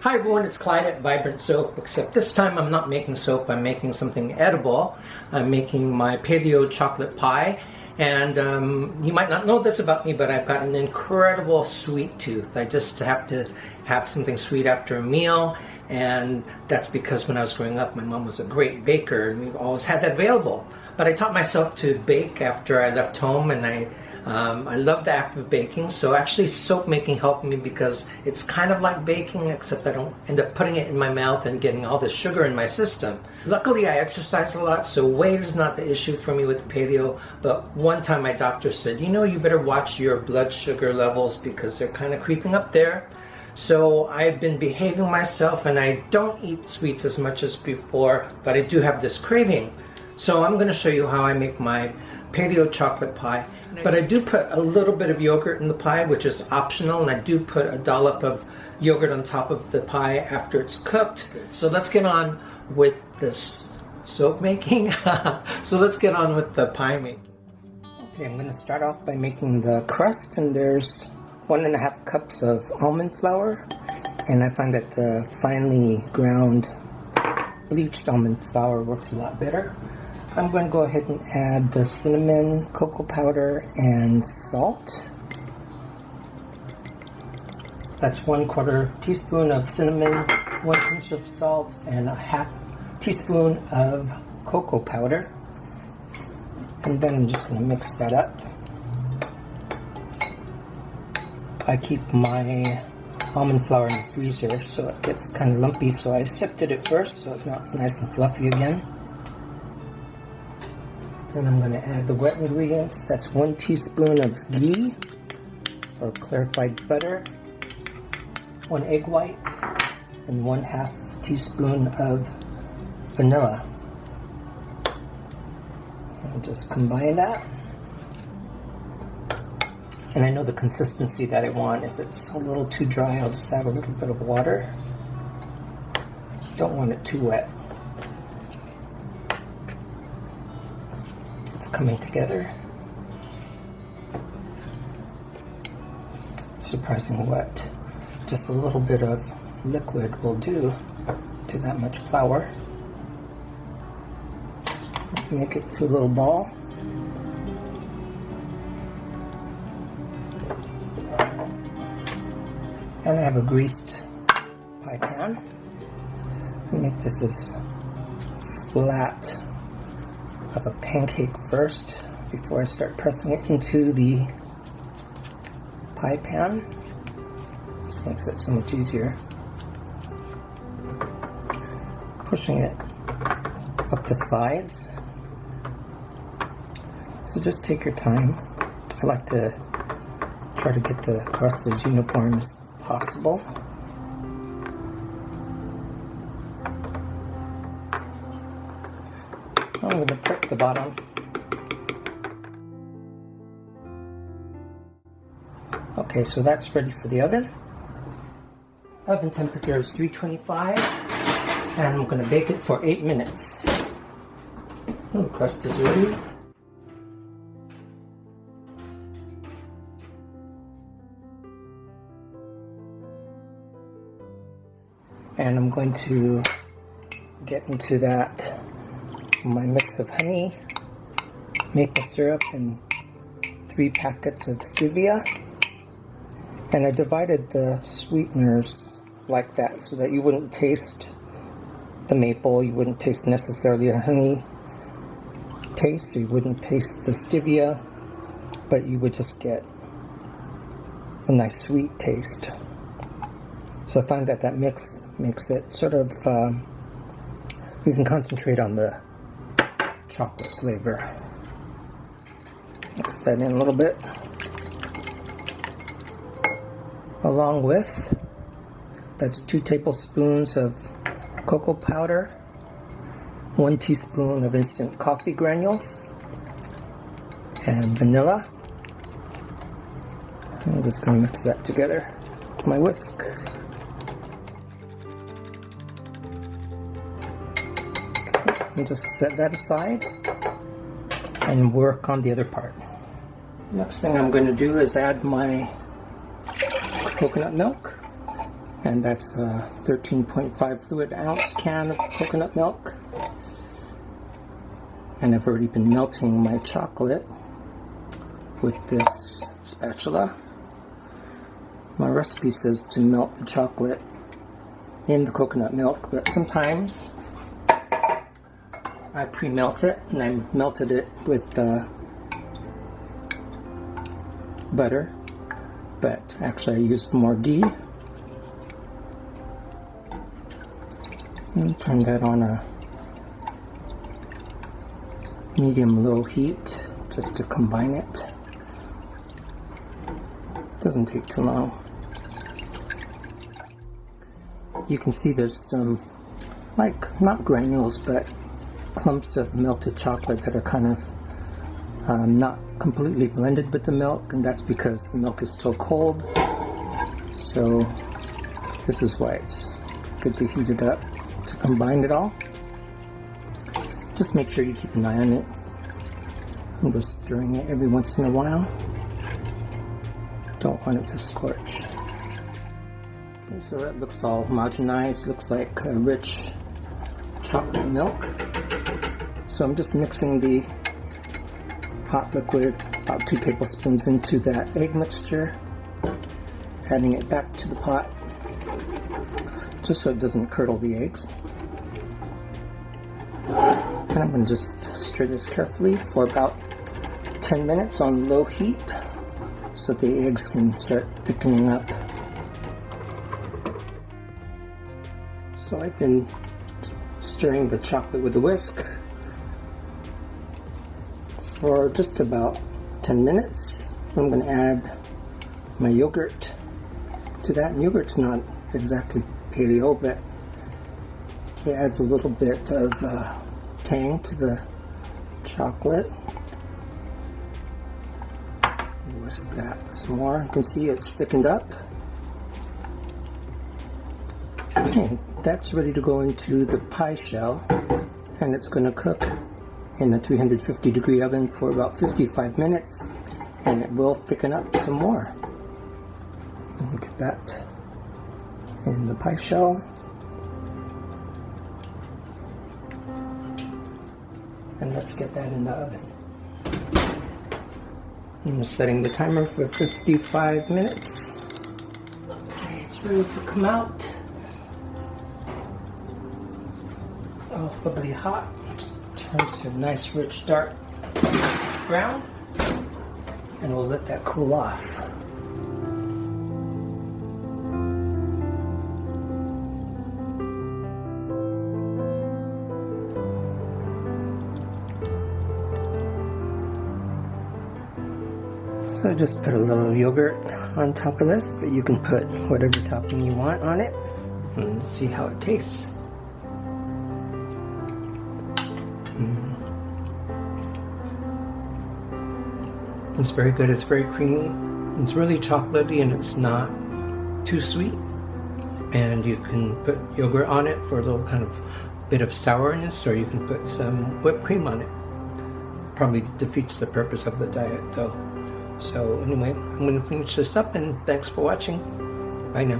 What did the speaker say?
Hi everyone, it's Clyde at Vibrant Soap, except this time I'm not making soap, I'm making something edible. I'm making my Paleo chocolate pie, and you might not know this about me, but I've got an incredible sweet tooth. I just have to have something sweet after a meal, and that's because when I was growing up, my mom was a great baker, and we always had that available. But I taught myself to bake after I left home, and I love the act of baking, so actually soap making helped me because it's kind of like baking, except I don't end up putting it in my mouth and getting all the sugar in my system. Luckily, I exercise a lot, so weight is not the issue for me with paleo, but one time my doctor said, you know, you better watch your blood sugar levels because they're kind of creeping up there. So I've been behaving myself, and I don't eat sweets as much as before, but I do have this craving. So I'm going to show you how I make my paleo chocolate pie. But I do put a little bit of yogurt in the pie, which is optional, and I do put a dollop of yogurt on top of the pie after it's cooked. So let's get on with this soap making. So let's get on with the pie making. Okay, I'm going to start off by making the crust, and there's 1.5 cups of almond flour, and I find that the finely ground bleached almond flour works a lot better. I'm going to go ahead and add the cinnamon, cocoa powder, and salt. That's 1/4 teaspoon of cinnamon, 1 pinch of salt, and a 1/2 teaspoon of cocoa powder. And then I'm just going to mix that up. I keep my almond flour in the freezer so it gets kind of lumpy, so I sifted it first so now it's nice and fluffy again. Then I'm going to add the wet ingredients. That's 1 teaspoon of ghee or clarified butter, 1 egg white, and 1/2 teaspoon of vanilla. I'll just combine that. And I know the consistency that I want. If it's a little too dry, I'll just add a little bit of water. Don't want it too wet. It's coming together. Surprisingly wet. Just a little bit of liquid will do to that much flour. Make it into a little ball. And I have a greased pie pan. Make this as flat of a pancake first before I start pressing it into the pie pan. This makes it so much easier. Pushing it up the sides. So just take your time. I like to try to get the crust as uniform as possible. I'm going to prick the bottom. Okay, so that's ready for the oven. Oven temperature is 325, and I'm going to bake it for 8 minutes. The crust is ready. And I'm going to get into that my mix of honey, maple syrup, and 3 packets of stevia. And I divided the sweeteners like that so that you wouldn't taste the maple, you wouldn't taste necessarily the honey taste, or you wouldn't taste the stevia, but you would just get a nice sweet taste. So I find that that mix makes it sort of, we can concentrate on the chocolate flavor. Mix that in a little bit. Along with, that's 2 tablespoons of cocoa powder, 1 teaspoon of instant coffee granules, and vanilla. I'm just going to mix that together with my whisk. And just set that aside and work on the other part. Next thing I'm going to do is add my coconut milk. And that's a 13.5 fluid ounce can of coconut milk. And I've already been melting my chocolate with this spatula. My recipe says to melt the chocolate in the coconut milk, but sometimes I pre-melt it, and I melted it with butter, but actually I used more ghee. And turn that on a medium-low heat just to combine it. Doesn't take too long. You can see there's some, like, not granules, but clumps of melted chocolate that are kind of not completely blended with the milk, and that's because the milk is still cold. So this is why it's good to heat it up to combine it all. Just make sure you keep an eye on it. I'm just stirring it every once in a while. Don't want it to scorch. Okay, so that looks all homogenized, looks like rich chocolate milk. So I'm just mixing the hot liquid, about 2 tablespoons, into that egg mixture, adding it back to the pot, just so it doesn't curdle the eggs. And I'm going to just stir this carefully for about 10 minutes on low heat, so the eggs can start thickening up. So I've been stirring the chocolate with a whisk for just about 10 minutes. I'm going to add my yogurt to that. And yogurt's not exactly paleo, but it adds a little bit of tang to the chocolate. Whisk that some more. You can see it's thickened up. Okay, that's ready to go into the pie shell, and it's going to cook in a 350-degree oven for about 55 minutes, and it will thicken up some more. Look at that in the pie shell. And let's get that in the oven. I'm setting the timer for 55 minutes. Okay, it's ready to come out. Oh, bubbly hot. Turns to a nice, rich, dark brown. And we'll let that cool off. So I just put a little yogurt on top of this, but you can put whatever topping you want on it. And let's see how it tastes. It's very good. It's very creamy. It's really chocolatey, and it's not too sweet. And you can put yogurt on it for a little kind of bit of sourness, or you can put some whipped cream on it. Probably defeats the purpose of the diet, though. So anyway, I'm going to finish this up, and thanks for watching. Bye now.